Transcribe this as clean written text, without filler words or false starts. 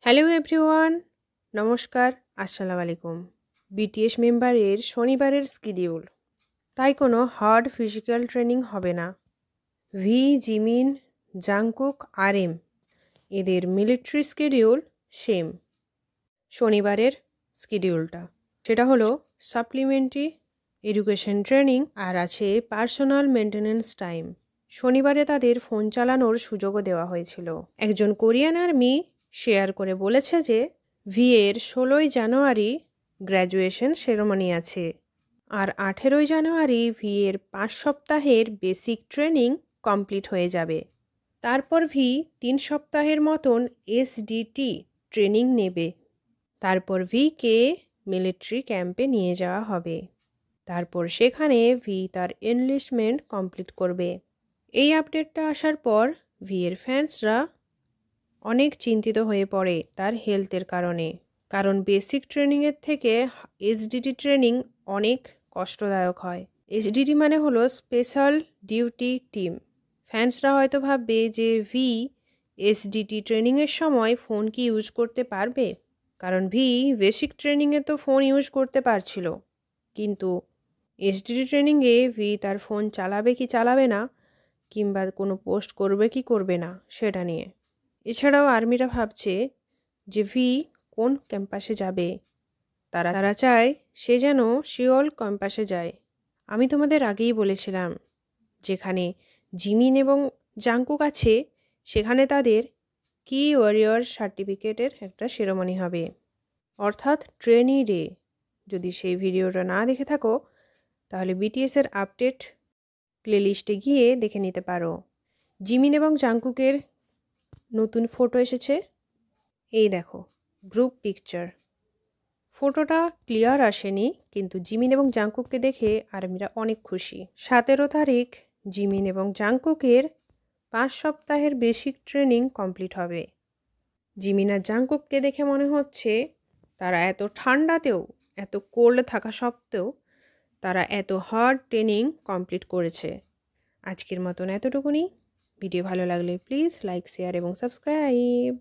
Hello everyone, নমস্কার, আসসালামু আলাইকুম। বিটিএস মেম্বারের শনিবারের শিডিউল, তাই কোনো হার্ড ফিজিক্যাল ট্রেনিং হবে না। ভি, জিমিন, জাংকুক, RM এদের মিলিটারি শিডিউল সেম। শনিবারের শিডিউলটা সেটা হলো সাপ্লিমেন্টারি এডুকেশন ট্রেনিং আর আছে পার্সোনাল মেনটেন্যান্স টাইম। শনিবারে তাদের ফোন চালানোর সুযোগও দেওয়া হয়েছিল। একজন কোরিয়ান আর্মি শেয়ার করে বলেছে যে ভি এর 16ই জানুয়ারি গ্র্যাজুয়েশন সেরেমনি আছে, আর 18ই জানুয়ারি ভি এর 5 সপ্তাহের বেসিক ট্রেনিং কমপ্লিট হয়ে যাবে। তারপর ভি 3 সপ্তাহের মতন SDT ট্রেনিং নেবে। তারপর ভিকে মিলিটারি ক্যাম্পে নিয়ে যাওয়া হবে। তারপর সেখানে ভি তার এনলিস্টমেন্ট কমপ্লিট করবে। এই আপডেটটা আসার পর ভি এর ফ্যান্সরা অনেক চিন্তিত হয়ে পড়ে তার হেলথের কারণে, কারণ বেসিক ট্রেনিংয়ের থেকে SDT ট্রেনিং অনেক কষ্টদায়ক হয়। SDT মানে হলো স্পেশাল ডিউটি টিম। ফ্যান্সরা হয়তো ভাববে যে ভি SDT ট্রেনিংয়ের সময় ফোন কি ইউজ করতে পারবে, কারণ ভি বেসিক ট্রেনিংয়ে তো ফোন ইউজ করতে পারছিল, কিন্তু SDT ট্রেনিংয়ে ভি তার ফোন চালাবে কি চালাবে না, কিংবা কোনো পোস্ট করবে কি করবে না সেটা নিয়ে। এছাড়াও আর্মিরা ভাবছে যে ভি কোন ক্যাম্পাসে যাবে। তারা চায় সে যেন সিওল ক্যাম্পাসে যায়। আমি তোমাদের আগেই বলেছিলাম, যেখানে জিমিন এবং জাংকুক আছে সেখানে তাদের কি ওয়ারিয়র সার্টিফিকেটের একটা সেরেমনি হবে, অর্থাৎ ট্রেনি ডে। যদি সেই ভিডিওটা না দেখে থাকো তাহলে BTSের আপডেট প্লেলিস্টে গিয়ে দেখে নিতে পারো। জিমিন এবং জাংকুকের নতুন ফটো এসেছে, এই দেখো গ্রুপ পিকচার। ফটোটা ক্লিয়ার আসেনি, কিন্তু জিমিন এবং জাংকুককে দেখে আর্মিরা অনেক খুশি। 17 তারিখ জিমিন এবং জাংকুকের 5 সপ্তাহের বেসিক ট্রেনিং কমপ্লিট হবে। জিমিন আর জাংকুককে দেখে মনে হচ্ছে তারা এত ঠান্ডাতেও, এত কোল্ড থাকা সত্ত্বেও তারা এত হার্ড ট্রেনিং কমপ্লিট করেছে। আজকের মতন এতটুকুনি। ভিডিও ভালো লাগলে প্লিজ লাইক, শেয়ার এবং সাবস্ক্রাইব।